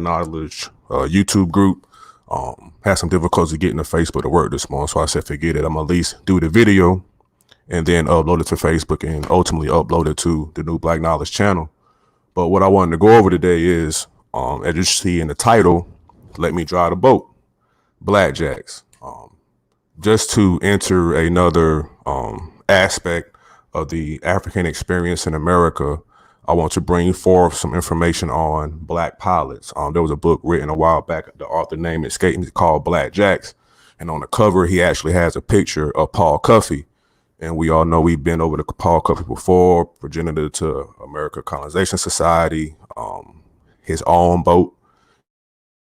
knowledge YouTube group. Had some difficulty getting the Facebook to work this morning, so I said forget it. I'm gonna at least do the video and then upload it to Facebook and ultimately upload it to the new Black Knowledge channel. But what I wanted to go over today is, as you see in the title, "Let Me Drive the Boat," Blackjacks. Just to enter another aspect of the African experience in America, I want to bring forth some information on black pilots. There was a book written a while back, the author name escaped me, called Blackjacks. And on the cover, he actually has a picture of Paul Cuffey. And we all know we've been over to Paul Cuffey before, progenitor to American Colonization Society, his own boat.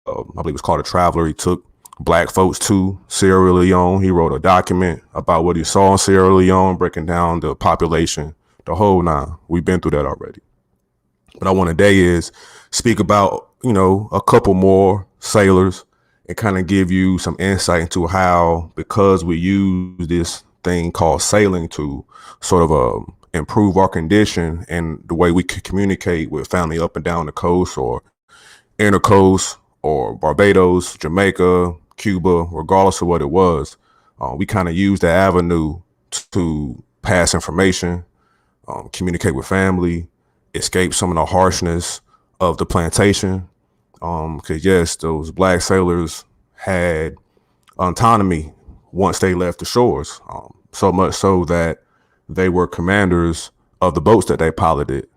I believe it's called a Traveler. He took black folks to Sierra Leone. He wrote a document about what he saw in Sierra Leone, breaking down the population, the whole nine. We've been through that already. What I want today is speak about, a couple more sailors and kind of give you some insight into how, because we use this thing called sailing to sort of improve our condition and the way we could communicate with family up and down the coast or intercoast or Barbados, Jamaica, Cuba, regardless of what it was, we kind of use that avenue to pass information, communicate with family, escape some of the harshness of the plantation. Because yes, those black sailors had autonomy once they left the shores, so much so that they were commanders of the boats that they piloted,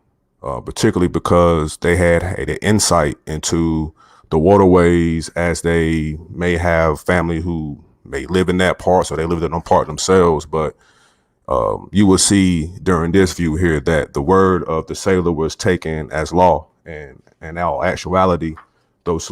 particularly because they had an insight into the waterways, as they may have family who may live in that part, so they lived in that part themselves. But you will see during this view here that the word of the sailor was taken as law, and in all actuality, those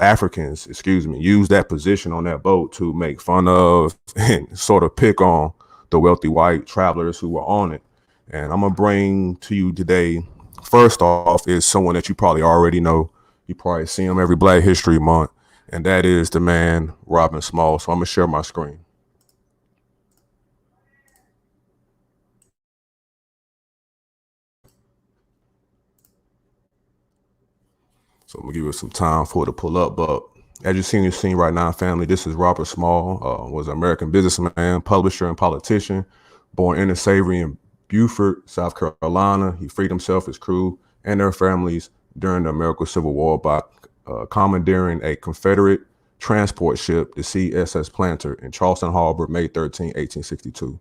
Africans, used that position on that boat to make fun of and sort of pick on the wealthy white travelers who were on it. And I'm gonna bring to you today, first off, is someone that you probably already know. You probably see him every Black History Month, and that is the man, Robin Small. So I'm gonna share my screen. So I'm gonna give you some time for it to pull up. But as you're seeing right now, family, this is Robert Small, was an American businessman, publisher, and politician, born in Savory in Beaufort, South Carolina. He freed himself, his crew, and their families during the American Civil War by commandeering a Confederate transport ship, the CSS Planter, in Charleston Harbor, May 13, 1862,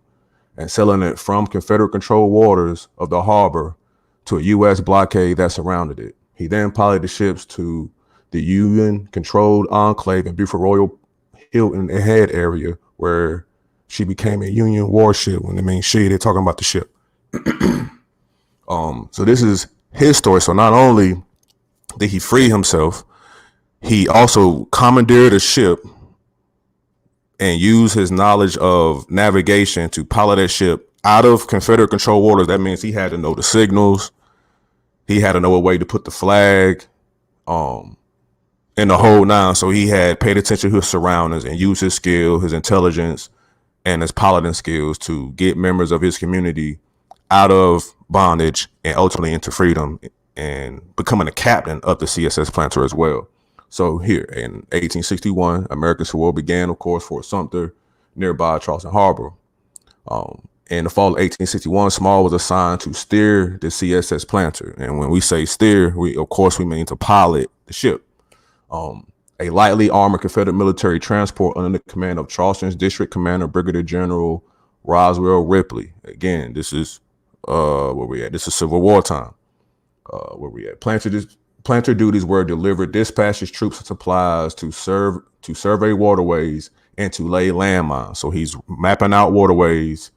and selling it from Confederate-controlled waters of the harbor to a U.S. blockade that surrounded it. He then piloted the ships to the Union-controlled enclave in Beaufort Royal Hilton Head area, where she became a Union warship. When they mean she, they're talking about the ship. So this is his story. So not only did he free himself, he also commandeered a ship and used his knowledge of navigation to pilot that ship out of Confederate control waters. That means he had to know the signals. He had to know a way to put the flag, in the whole nine. So he had paid attention to his surroundings and used his skill, his intelligence, and his piloting skills to get members of his community out of bondage and ultimately into freedom, and becoming a captain of the CSS Planter as well. So here in 1861, American Civil War began, of course, Fort Sumter, nearby Charleston Harbor. In the fall of 1861, Small was assigned to steer the CSS Planter. And when we say steer, we mean to pilot the ship. A lightly armored Confederate military transport under the command of Charleston's District Commander, Brigadier General Roswell Ripley. Again, this is where we at. This is Civil War time. Where we at? Planter duties were deliver dispatches, troops, and supplies to survey waterways and to lay landmines. So he's mapping out waterways.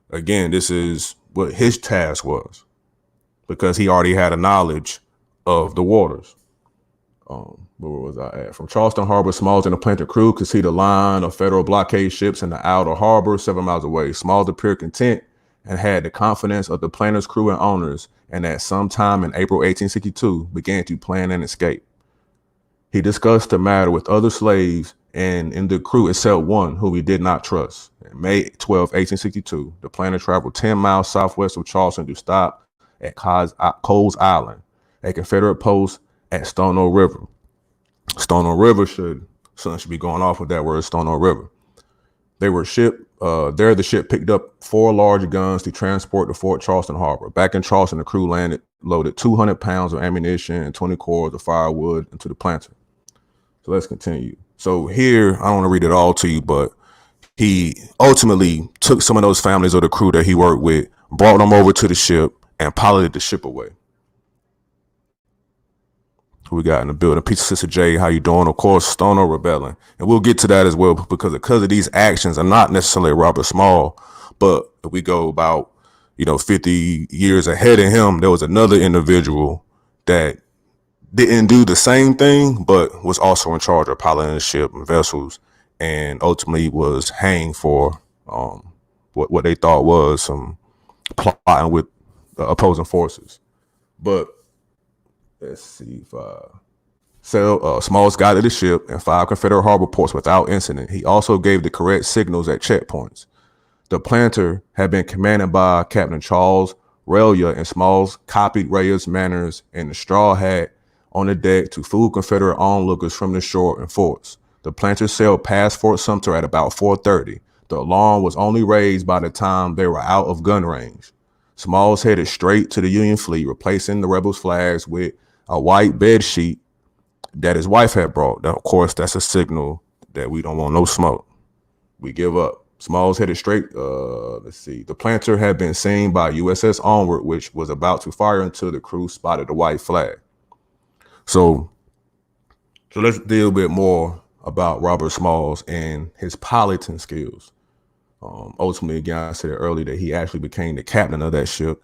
Again, this is what his task was, because he already had a knowledge of the waters. Where was I at? From Charleston Harbor, Smalls and the Planter crew could see the line of Federal blockade ships in the outer harbor 7 miles away. Smalls appeared content and had the confidence of the Planter's crew and owners, and at some time in April 1862 began to plan an escape. He discussed the matter with other slaves and in the crew except one who he did not trust. On May 12, 1862, the Planter traveled 10 miles southwest of Charleston to stop at Coles Island, a Confederate post at Stono River. Stono River something should be going off with that word, Stono River. They were there the ship picked up 4 large guns to transport to Fort Charleston Harbor. Back in Charleston, the crew landed, loaded 200 pounds of ammunition and 20 cords of firewood into the planter. So let's continue. So here, I don't want to read it all to you, but he ultimately took some of those families of the crew that he worked with, brought them over to the ship, and piloted the ship away. Who we got in the building? Peace, Sister J. How you doing? Of course, Stono rebelling. And we'll get to that as well, because of these actions are not necessarily Robert Small, but if we go about, 50 years ahead of him, there was another individual that didn't do the same thing, but was also in charge of piloting the ship and vessels, and ultimately was hanged for what they thought was some plotting with the opposing forces. But let's see if Smalls got to the ship and 5 Confederate harbor ports without incident. He also gave the correct signals at checkpoints. The planter had been commanded by Captain Charles Relia, and Smalls copied Relia's manners and the straw hat on the deck to fool Confederate onlookers from the shore and forts. The planter sailed past Fort Sumter at about 4:30. The alarm was only raised by the time they were out of gun range. Smalls headed straight to the Union fleet, replacing the rebels' flags with a white bed sheet that his wife had brought. Now, of course, that's a signal that we don't want no smoke. We give up. Smalls headed straight. Let's see. The planter had been seen by USS Onward, which was about to fire until the crew spotted the white flag. So let's deal a bit more about Robert Smalls and his piloting skills. Ultimately, again, I said earlier that he actually became the captain of that ship,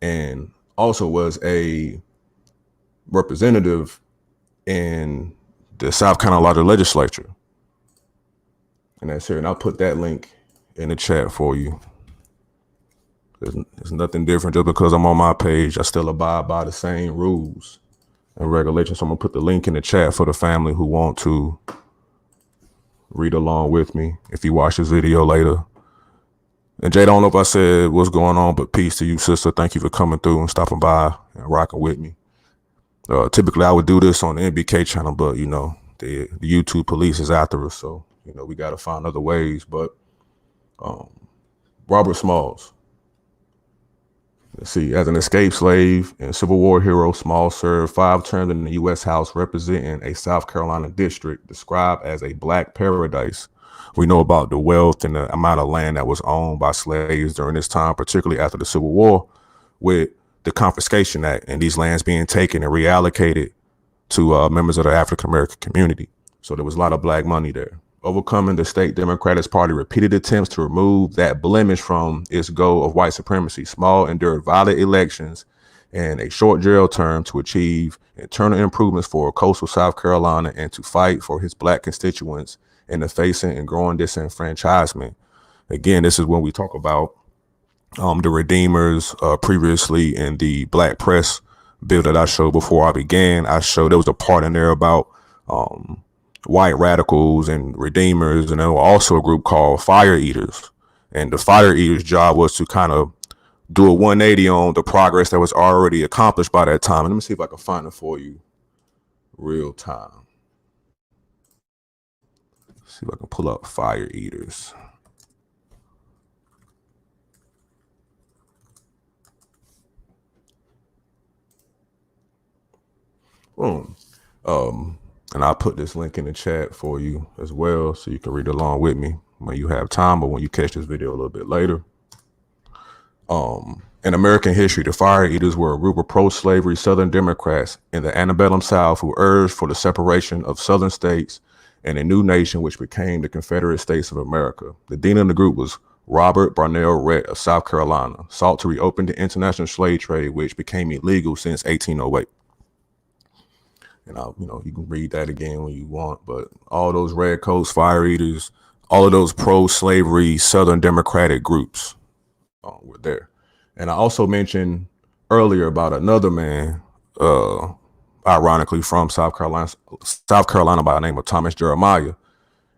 and also was a representative in the South Carolina legislature. And that's here. And I'll put that link in the chat for you. There's nothing different just because I'm on my page. I still abide by the same rules and regulations. So I'm going to put the link in the chat for the family who want to read along with me if you watch this video later. And Jay, I don't know if I said what's going on, but peace to you, sister. Thank you for coming through and stopping by and rocking with me. Typically, I would do this on the NBK channel, but, the YouTube police is after us. So, we got to find other ways. But Robert Smalls, let's see, as an escaped slave and Civil War hero, Smalls served 5 terms in the U.S. House, representing a South Carolina district described as a black paradise. We know about the wealth and the amount of land that was owned by slaves during this time, particularly after the Civil War, with the Confiscation Act and these lands being taken and reallocated to members of the African-American community. So there was a lot of black money there. Overcoming the state Democratic Party repeated attempts to remove that blemish from its goal of white supremacy. Small endured violent elections and a short jail term to achieve internal improvements for coastal South Carolina and to fight for his black constituents in the facing and growing disenfranchisement. Again, this is when we talk about the Redeemers previously in the Black Press bill that I showed before I began. I showed there was a part in there about white radicals and Redeemers, and there was also a group called Fire Eaters. And the Fire Eaters' job was to kind of do a 180 on the progress that was already accomplished by that time. And let me see if I can find it for you real time. See if I can pull up Fire Eaters. Boom. And I'll put this link in the chat for you as well, so you can read along with me when you have time, or when you catch this video a little bit later. In American history, the Fire Eaters were a group of pro-slavery Southern Democrats in the antebellum South who urged for the separation of Southern states and a new nation which became the Confederate States of America. The dean of the group was Robert Barnell Rhett of South Carolina, sought to reopen the international slave trade, which became illegal since 1808. And you can read that again when you want, but all those Redcoats, Fire Eaters, all of those pro-slavery Southern Democratic groups were there. And I also mentioned earlier about another man, ironically from South Carolina by the name of Thomas Jeremiah.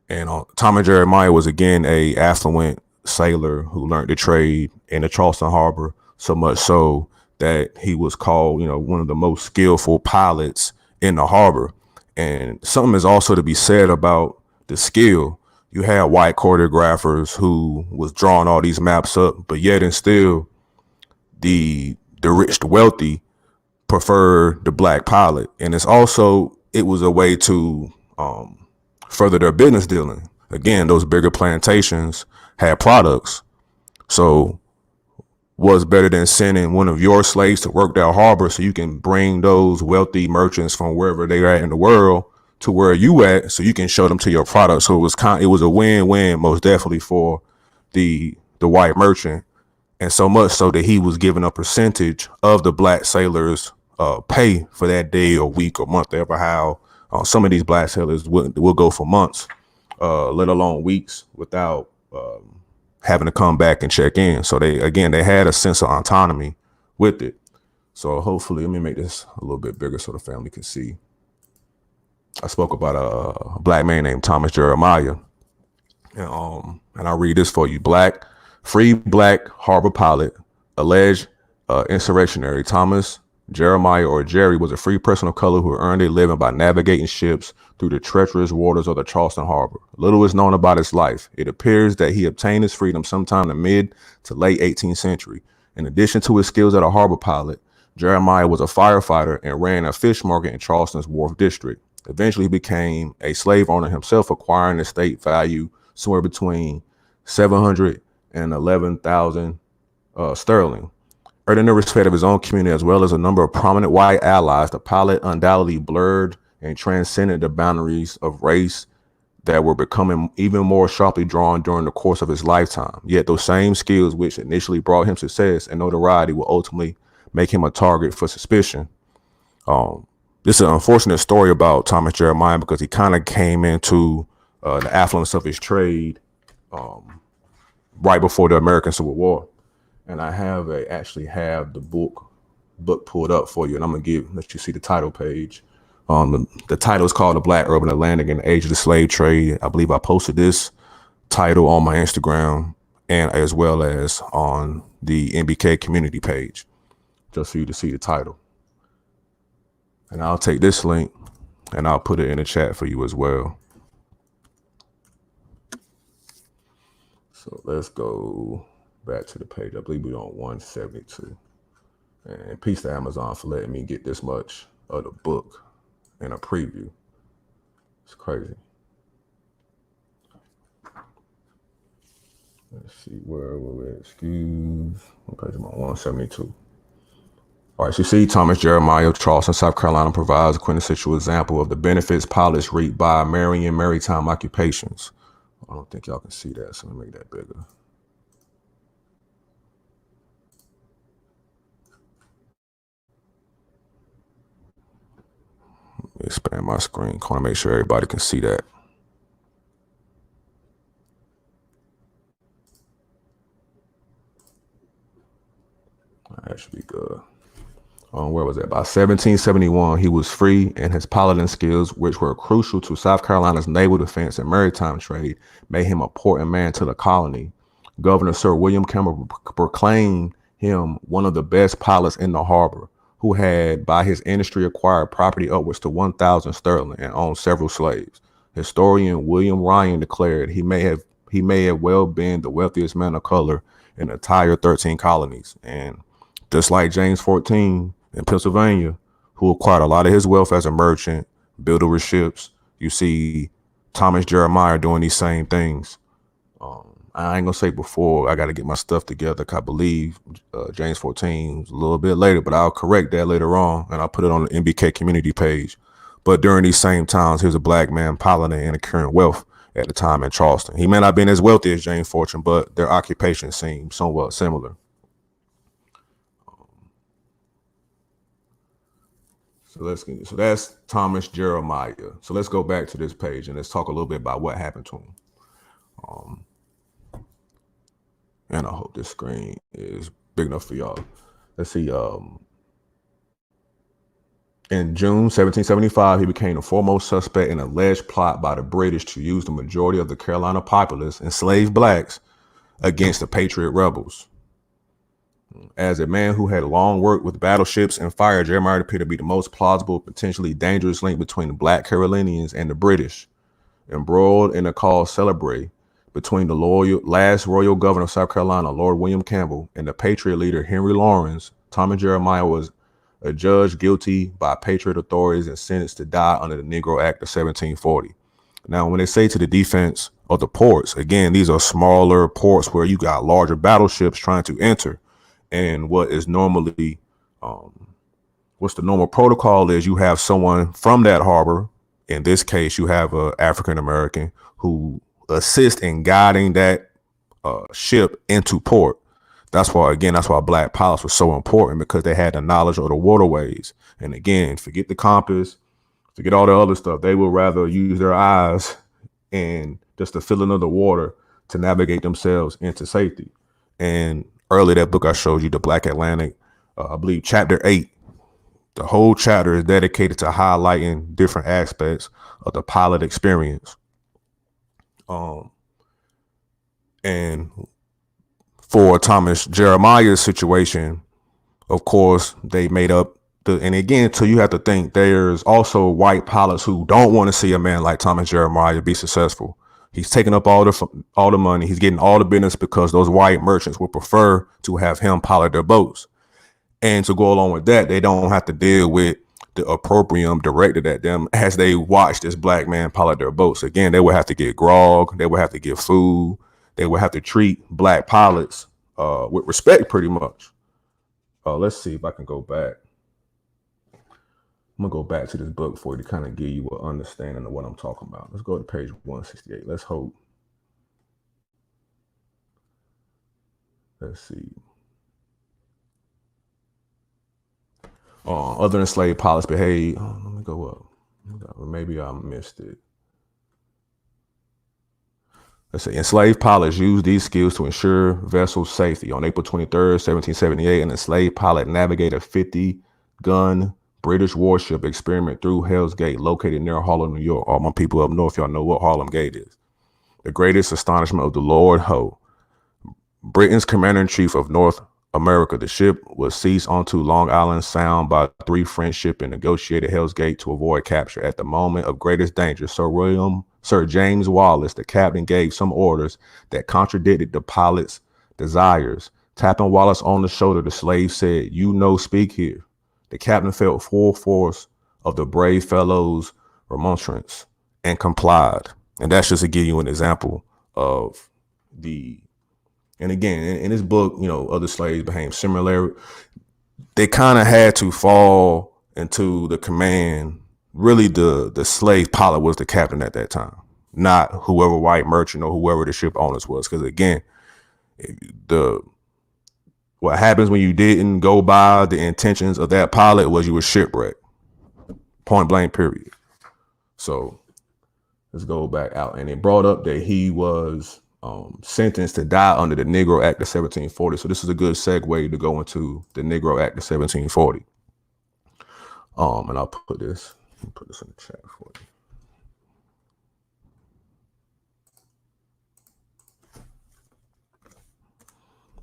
And Thomas Jeremiah was again a affluent sailor who learned the trade in the Charleston Harbor, so much so that he was called, one of the most skillful pilots in the harbor. And something is also to be said about the skill. You had white choreographers who was drawing all these maps up, but yet and still the rich, the wealthy prefer the black pilot. And it was a way to further their business dealing. Again, those bigger plantations had products. So what's better than sending one of your slaves to work that harbor so you can bring those wealthy merchants from wherever they are at in the world to where you at so you can show them to your product. So it was a win-win most definitely for the white merchant, and so much so that he was giving a percentage of the black sailors pay for that day or week or month, ever how some of these black sailors will go for months, let alone weeks, without having to come back and check in. So they had a sense of autonomy with it. So hopefully, let me make this a little bit bigger so the family can see. I spoke about a black man named Thomas Jeremiah, and I'll read this for you. Free black harbor pilot, alleged insurrectionary Thomas Jeremiah, or Jerry, was a free person of color who earned a living by navigating ships through the treacherous waters of the Charleston Harbor. Little is known about his life. It appears that he obtained his freedom sometime in the mid to late 18th century. In addition to his skills as a harbor pilot, Jeremiah was a firefighter and ran a fish market in Charleston's Wharf District. Eventually, he became a slave owner himself, acquiring a estate value somewhere between 700 and 11,000 sterling. Earning the respect of his own community as well as a number of prominent white allies, the pilot undoubtedly blurred and transcended the boundaries of race that were becoming even more sharply drawn during the course of his lifetime. Yet those same skills which initially brought him success and notoriety will ultimately make him a target for suspicion. This is an unfortunate story about Thomas Jeremiah because he kind of came into the affluence of his trade right before the American Civil War. And I actually have the book pulled up for you, and I'm gonna let you see the title page. The title is called "The Black Urban Atlantic and the Age of the Slave Trade." I believe I posted this title on my Instagram and as well as on the NBK community page, just for you to see the title. And I'll take this link and I'll put it in the chat for you as well. So let's go back to the page. I believe we're on 172. And peace to Amazon for letting me get this much of the book in a preview. It's crazy. Let's see, where we're at. Excuse. What page am I on? 172. All right, so you see Thomas Jeremiah of Charleston, South Carolina provides a quintessential example of the benefits pilots reap by marrying maritime occupations. I don't think y'all can see that, so let me make that bigger. Expand my screen. I want to make sure everybody can see that. That should be good. Where was that? By 1771, he was free, and his piloting skills, which were crucial to South Carolina's naval defense and maritime trade, made him a important man to the colony. Governor Sir William Campbell proclaimed him one of the best pilots in the harbor, who had, by his industry, acquired property upwards to 1,000 sterling and owned several slaves. Historian William Ryan declared he may have well been the wealthiest man of color in the entire 13 colonies. And just like James 14 in Pennsylvania, who acquired a lot of his wealth as a merchant, builder of ships, you see Thomas Jeremiah doing these same things. I ain't gonna say before, I got to get my stuff together. I believe James 14 was a little bit later, but I'll correct that later on and I'll put it on the NBK community page. But during these same times, he was a black man piloting and acquiring wealth at the time in Charleston. He may not have been as wealthy as James Fortune, but their occupations seem somewhat similar. So that's Thomas Jeremiah. So let's go back to this page and let's talk a little bit about what happened to him. And I hope this screen is big enough for y'all. Let's see. In June 1775, he became the foremost suspect in an alleged plot by the British to use the majority of the Carolina populace, enslaved blacks, against the Patriot rebels. As a man who had long worked with battleships and fire, Jeremiah appeared to be the most plausible, potentially dangerous link between the Black Carolinians and the British. Embroiled in a cause celebre between the last royal governor of South Carolina, Lord William Campbell, and the Patriot leader Henry Lawrence, Thomas Jeremiah was adjudged guilty by Patriot authorities and sentenced to die under the Negro Act of 1740. Now, when they say to the defense of the ports, again, these are smaller ports where you got larger battleships trying to enter. And what is normally, what's the normal protocol is you have someone from that harbor. In this case, you have an African American who assists in guiding that ship into port. That's why Black pilots were so important, because they had the knowledge of the waterways. And again, forget the compass, forget all the other stuff. They would rather use their eyes and just the feeling of the water to navigate themselves into safety. And earlier, that book I showed you, The Black Atlantic, I believe chapter 8, the whole chapter is dedicated to highlighting different aspects of the pilot experience. And for Thomas Jeremiah's situation, of course, they made up and again, so you have to think there's also white pilots who don't want to see a man like Thomas Jeremiah be successful. He's taking up all the money. He's getting all the business because those white merchants would prefer to have him pilot their boats. And to go along with that, they don't have to deal with the opprobrium directed at them as they watch this black man pilot their boats. Again, they would have to get grog. They would have to get food. They would have to treat black pilots with respect, pretty much. Let's see if I can go back. I'm going to go back to this book for you to kind of give you an understanding of what I'm talking about. Let's go to page 168. Let's hope. Let's see. Other enslaved pilots behave. Let me go up. Maybe I missed it. Let's say enslaved pilots used these skills to ensure vessel safety. On April 23rd, 1778, an enslaved pilot navigated a 50-gun British warship experiment through Hell's Gate, located near Harlem, New York. All my people up north, y'all know what Harlem Gate is. The greatest astonishment of the Lord Ho, Britain's commander-in-chief of North America. The ship was seized onto Long Island Sound by 3 French ships and negotiated Hell's Gate to avoid capture. At the moment of greatest danger, Sir James Wallace, the captain, gave some orders that contradicted the pilot's desires. Tapping Wallace on the shoulder, the slave said, "You know, speak here." The captain felt full force of the brave fellow's remonstrance and complied. And that's just to give you an example of and again, in this book, you know, other slaves behaved similarly. They kind of had to fall into the command. Really, the slave pilot was the captain at that time, not whoever white merchant or whoever the ship owners was. Because again, what happens when you didn't go by the intentions of that pilot was you were shipwrecked. Point blank, period. So let's go back out. And it brought up that he was sentenced to die under the Negro Act of 1740. So this is a good segue to go into the Negro Act of 1740. And I'll put this in the chat for you.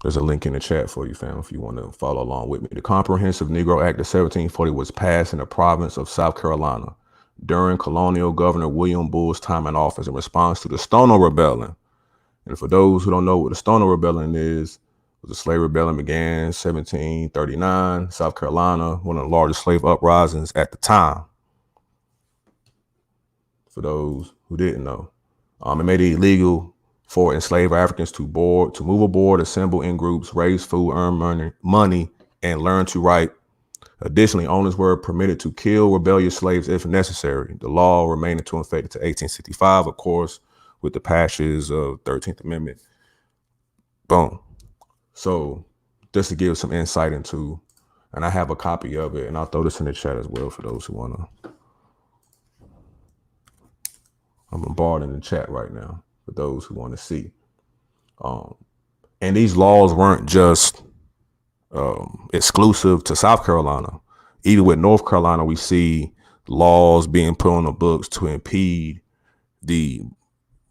There's a link in the chat for you, fam, if you want to follow along with me. The Comprehensive Negro Act of 1740 was passed in the province of South Carolina during colonial Governor William Bull's time in office in response to the Stono Rebellion. And for those who don't know what the Stono Rebellion is, it was a slave rebellion began in 1739, South Carolina, one of the largest slave uprisings at the time. For those who didn't know, it made it illegal for enslaved Africans to move aboard, assemble in groups, raise food, earn money, and learn to write. Additionally, owners were permitted to kill rebellious slaves if necessary. The law remained into effect until 1865, of course, with the passage of 13th Amendment. Boom. So just to give some insight into, and I have a copy of it, and I'll throw this in the chat as well for those who want to. I'm bombarding the chat right now for those who want to see. And these laws weren't just exclusive to South Carolina. Even with North Carolina, we see laws being put on the books to impede the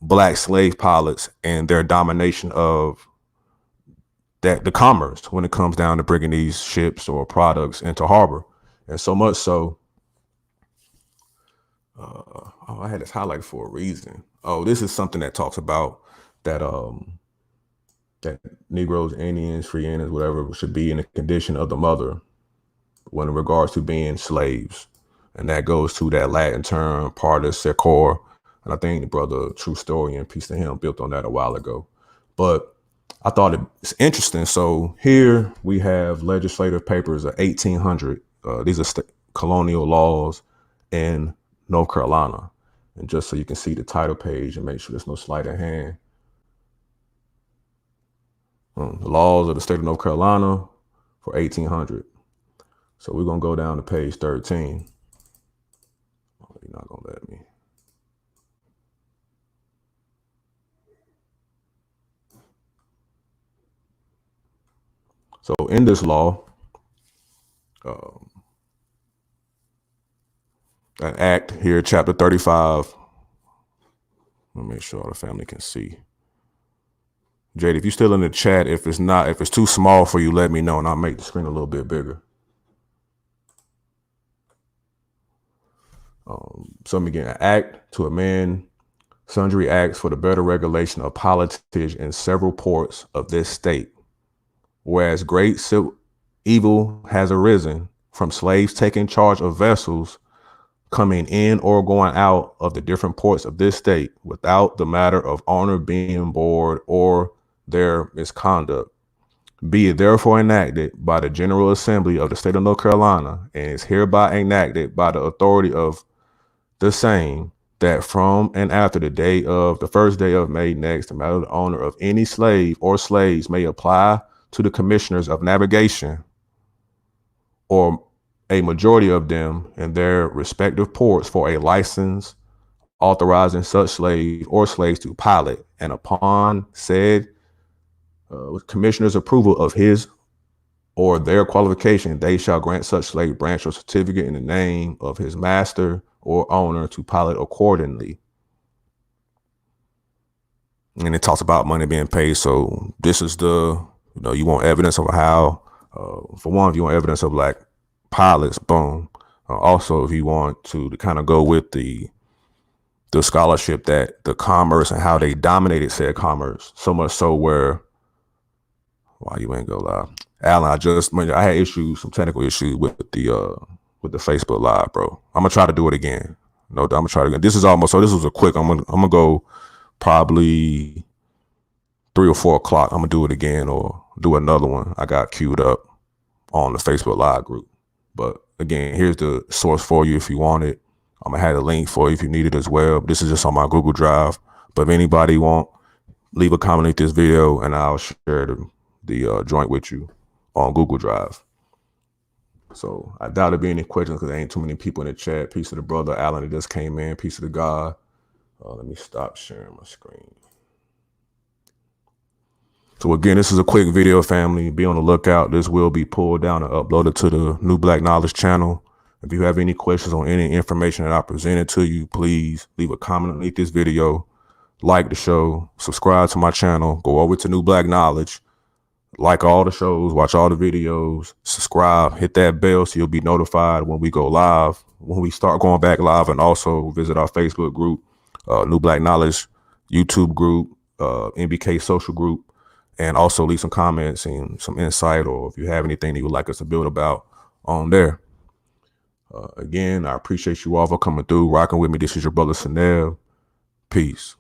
black slave pilots and their domination of that the commerce when it comes down to bringing these ships or products into harbor. And so much so, oh, I had this highlighted for a reason. Oh, this is something that talks about that that Negroes, Indians, free Indians, whatever, should be in the condition of the mother when in regards to being slaves. And that goes to that Latin term, partus secor. And I think the brother, true story, and peace to him, built on that a while ago. But I thought it's interesting. So here we have legislative papers of 1800. These are colonial laws in North Carolina. And just so you can see the title page and make sure there's no sleight of hand. The laws of the state of North Carolina for 1800. So we're going to go down to page 13. Oh, you're not going to let me. So in this law, an act here, chapter 35. Let me make sure all the family can see. Jade, if you're still in the chat, if it's too small for you, let me know and I'll make the screen a little bit bigger. So again, an act to amend sundry acts for the better regulation of politics in several ports of this state. Whereas great evil has arisen from slaves taking charge of vessels coming in or going out of the different ports of this state without the matter of honor being bored or their misconduct. Be it therefore enacted by the General Assembly of the state of North Carolina and is hereby enacted by the authority of the same, that from and after the first day of May next, the matter of the owner of any slave or slaves may apply to the commissioners of navigation or a majority of them in their respective ports for a license authorizing such slave or slaves to pilot, and upon said commissioner's approval of his or their qualification, they shall grant such slave branch or certificate in the name of his master or owner to pilot accordingly. And it talks about money being paid. So this is you want evidence of how, for one, if you want evidence of like pilots, boom. Also, if you want to kind of go with the scholarship that the commerce and how they dominated said commerce, so much so where, why you ain't go live, Alan? I had some technical issues with the Facebook live, bro. I'm gonna try to do it again. No, I'm gonna try to. This is almost, so this was a quick. I'm gonna go probably 3 or 4 o'clock. I'm gonna do it again or do another one. I got queued up on the Facebook live group. But again, here's the source for you if you want it. I'm gonna have a link for you if you need it as well. This is just on my Google Drive. But if anybody want, leave a comment with this video and I'll share the joint with you on Google Drive. So I doubt there be any questions because there ain't too many people in the chat. Peace to the brother Alan that just came in. Peace to the God. Let me stop sharing my screen. So again, this is a quick video, family. Be on the lookout. This will be pulled down and uploaded to the New Black Knowledge channel. If you have any questions on any information that I presented to you, please leave a comment underneath this video, like the show, subscribe to my channel, go over to New Black Knowledge, like all the shows, watch all the videos, subscribe, hit that bell so you'll be notified when we go live, when we start going back live, and also visit our Facebook group, New Black Knowledge YouTube group, NBK social group, and also leave some comments and some insight, or if you have anything that you would like us to build about on there. Again, I appreciate you all for coming through, rocking with me. This is your brother Seneb. Peace.